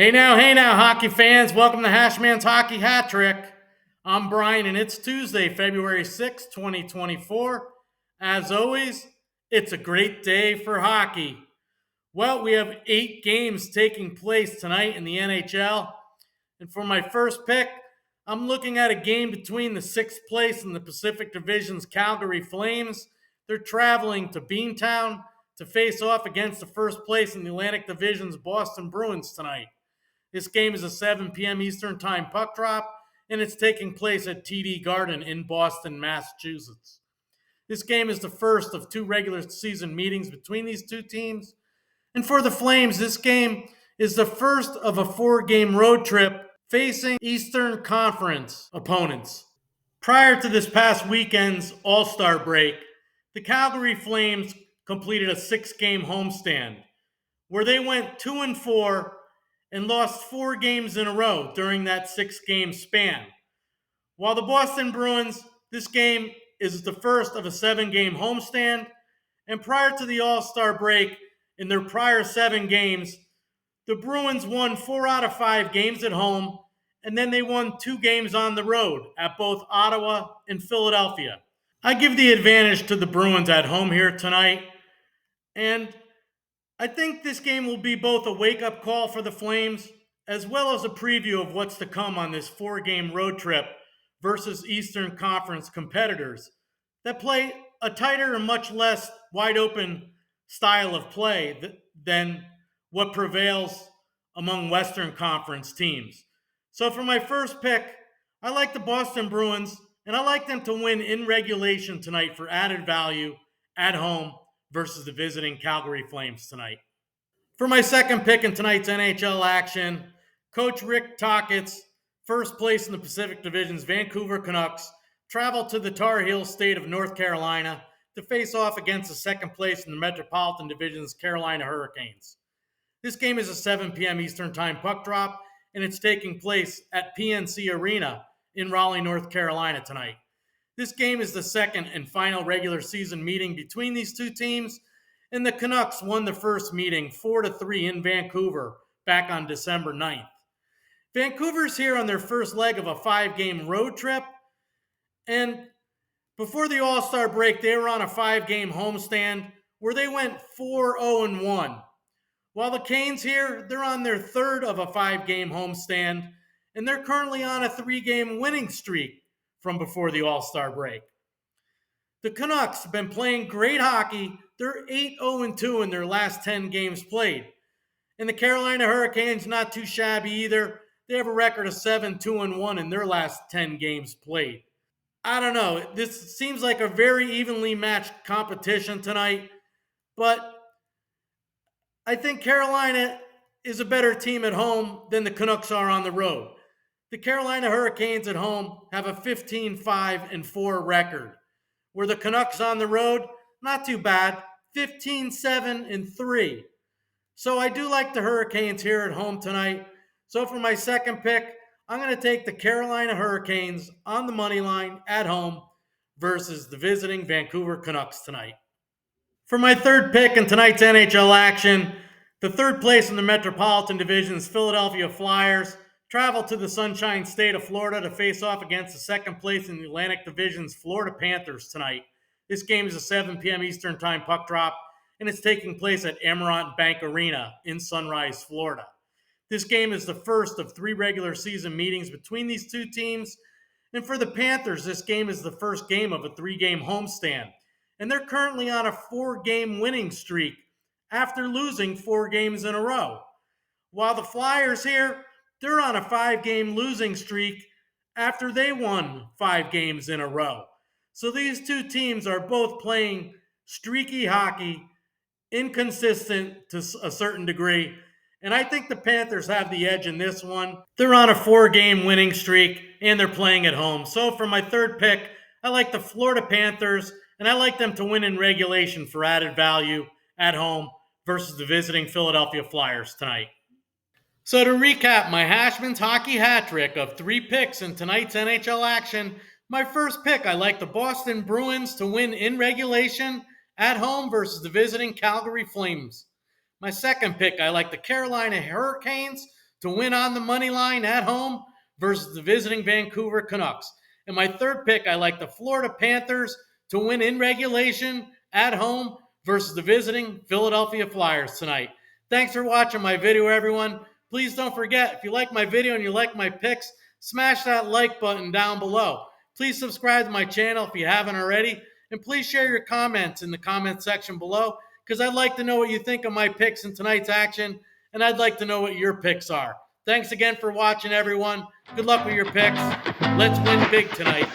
Hey now, hockey fans. Welcome to Hashmans Hockey Hat-trick. I'm Brian, and it's Tuesday, February 6th, 2024. As always, it's a great day for hockey. Well, we have 8 games taking place tonight in the NHL. And for my first pick, I'm looking at a game between the 6th place in the Pacific Division's Calgary Flames. They're traveling to Beantown to face off against the first place in the Atlantic Division's Boston Bruins tonight. This game is a 7 p.m. Eastern Time puck drop, and it's taking place at TD Garden in Boston, Massachusetts. This game is the first of 2 regular season meetings between these two teams. And for the Flames, this game is the first of a 4-game road trip facing Eastern Conference opponents. Prior to this past weekend's All-Star break, the Calgary Flames completed a 6-game homestand where they went 2-4 and lost 4 games in a row during that 6-game span. While the Boston Bruins, this game is the first of a 7-game homestand, and prior to the All-Star break, in their prior 7 games, the Bruins won 4 out of 5 games at home, and then they won 2 games on the road at both Ottawa and Philadelphia. I give the advantage to the Bruins at home here tonight, and I think this game will be both a wake-up call for the Flames as well as a preview of what's to come on this 4-game road trip versus Eastern Conference competitors that play a tighter and much less wide-open style of play than what prevails among Western Conference teams. So for my first pick, I like the Boston Bruins, and I like them to win in regulation tonight for added value at home versus the visiting Calgary Flames tonight. For my second pick in tonight's NHL action, Coach Rick Tocchet's first place in the Pacific Division's Vancouver Canucks travel to the Tar Heel state of North Carolina to face off against the second place in the Metropolitan Division's Carolina Hurricanes. This game is a 7 p.m. Eastern Time puck drop, and it's taking place at PNC Arena in Raleigh, North Carolina tonight. This game is the second and final regular season meeting between these two teams, and the Canucks won the first meeting 4-3 in Vancouver back on December 9th. Vancouver's here on their first leg of a 5-game road trip, and before the All-Star break, they were on a 5-game homestand where they went 4-0-1. While the Canes here, they're on their third of a 5-game homestand, and they're currently on a 3-game winning streak from before the All-Star break. The Canucks have been playing great hockey. They're 8-0-2 in their last 10 games played. And the Carolina Hurricanes, not too shabby either. They have a record of 7-2-1 in their last 10 games played. I don't know. This seems like a very evenly matched competition tonight, but I think Carolina is a better team at home than the Canucks are on the road. The Carolina Hurricanes at home have a 15-5-4 record, where the Canucks on the road, not too bad, 15-7-3. So I do like the Hurricanes here at home tonight. So for my second pick, I'm going to take the Carolina Hurricanes on the money line at home versus the visiting Vancouver Canucks tonight. For my third pick in tonight's NHL action, the third place in the Metropolitan Division's Philadelphia Flyers travel to the Sunshine State of Florida to face off against the second place in the Atlantic Division's Florida Panthers tonight. This game is a 7 p.m. Eastern Time puck drop, and it's taking place at Amerant Bank Arena in Sunrise, Florida. This game is the first of 3 regular season meetings between these two teams, and for the Panthers, this game is the first game of a 3-game homestand, and they're currently on a 4-game winning streak after losing 4 games in a row. While the Flyers here, they're on a 5-game losing streak after they won 5 games in a row. So these two teams are both playing streaky hockey, inconsistent to a certain degree, and I think the Panthers have the edge in this one. They're on a 4-game winning streak, and they're playing at home. So for my third pick, I like the Florida Panthers, and I like them to win in regulation for added value at home versus the visiting Philadelphia Flyers tonight. So to recap my Hashmans Hockey Hat-trick of 3 picks in tonight's NHL action, my first pick, I like the Boston Bruins to win in regulation at home versus the visiting Calgary Flames. My second pick, I like the Carolina Hurricanes to to win on the money line at home versus the visiting Vancouver Canucks. And my third pick, I like the Florida Panthers to win in regulation at home versus the visiting Philadelphia Flyers tonight. Thanks for watching my video, everyone. Please don't forget, if you like my video and you like my picks, smash that like button down below. Please subscribe to my channel if you haven't already. And please share your comments in the comment section below, because I'd like to know what you think of my picks in tonight's action, and I'd like to know what your picks are. Thanks again for watching, everyone. Good luck with your picks. Let's win big tonight.